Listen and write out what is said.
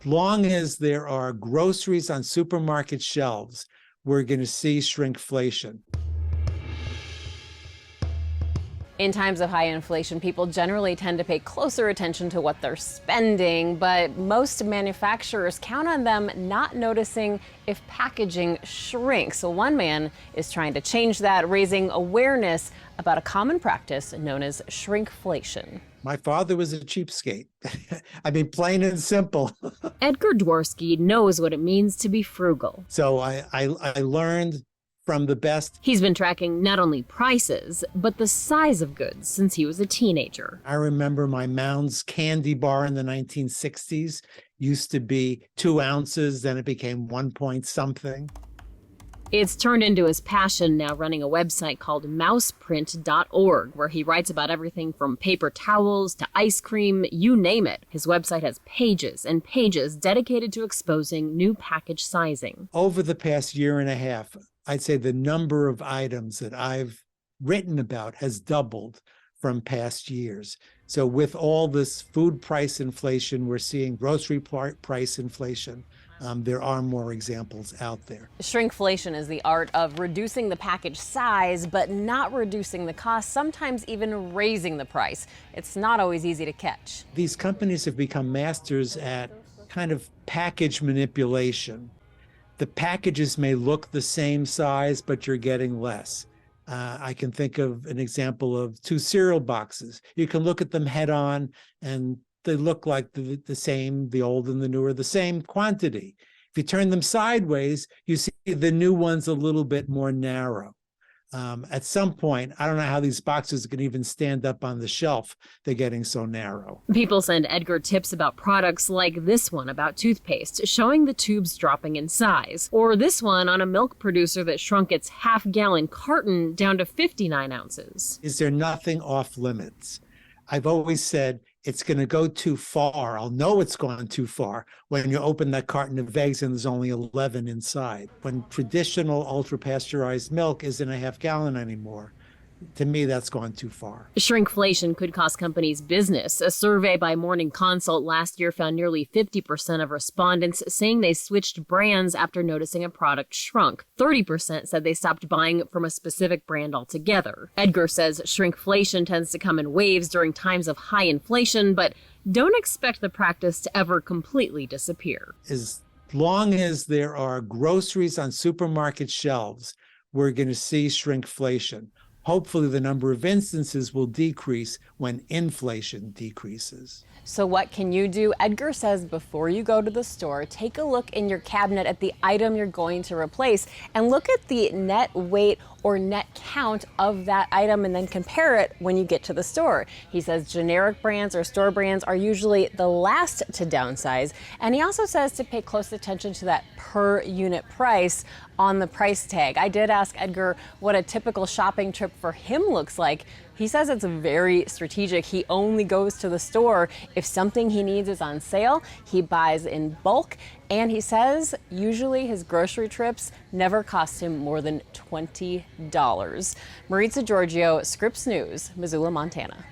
Long as there are groceries on supermarket shelves, we're going to see shrinkflation. In times of high inflation, people generally tend to pay closer attention to what they're spending, but most manufacturers count on them not noticing if packaging shrinks. So one man is trying to change that, raising awareness about a common practice known as shrinkflation. My father was a cheapskate. I mean, plain and simple. Edgar Dworsky knows what it means to be frugal. So I learned from the best. He's been tracking not only prices, but the size of goods since he was a teenager. I remember my Mounds candy bar in the 1960s used to be 2 ounces, then it became 1 point something. It's turned into his passion, now running a website called mouseprint.org, where he writes about everything from paper towels to ice cream, you name it. His website has pages and pages dedicated to exposing new package sizing. Over the past year and a half, I'd say the number of items that I've written about has doubled from past years. So with all this food price inflation, we're seeing grocery price inflation. There are more examples out there. Shrinkflation is the art of reducing the package size, but not reducing the cost, sometimes even raising the price. It's not always easy to catch. These companies have become masters at kind of package manipulation. The packages may look the same size, but you're getting less. I can think of an example of 2 cereal boxes. You can look at them head on and they look like the same, the old and the new are the same quantity. If you turn them sideways, you see the new one's a little bit more narrow. At some point, I don't know how these boxes can even stand up on the shelf. They're getting so narrow. People send Edgar tips about products like this one about toothpaste, showing the tubes dropping in size, or this one on a milk producer that shrunk its half-gallon carton down to 59 ounces. Is there nothing off limits? I've always said it's going to go too far. I'll know it's gone too far when you open that carton of eggs and there's only 11 inside. When traditional ultra-pasteurized milk isn't a half-gallon anymore, to me, that's gone too far. Shrinkflation could cost companies business. A survey by Morning Consult last year found nearly 50% of respondents saying they switched brands after noticing a product shrunk. 30% said they stopped buying from a specific brand altogether. Edgar says shrinkflation tends to come in waves during times of high inflation, but don't expect the practice to ever completely disappear. As long as there are groceries on supermarket shelves, we're going to see shrinkflation. Hopefully the number of instances will decrease when inflation decreases. So what can you do? Edgar says before you go to the store, take a look in your cabinet at the item you're going to replace and look at the net weight or net count of that item and then compare it when you get to the store. He says generic brands or store brands are usually the last to downsize. And he also says to pay close attention to that per unit price on the price tag. I did ask Edgar what a typical shopping trip for him looks like. He says it's very strategic. He only goes to the store if something he needs is on sale. He buys in bulk, and he says usually his grocery trips never cost him more than $20. Maritza Giorgio, Scripps News, Missoula, Montana.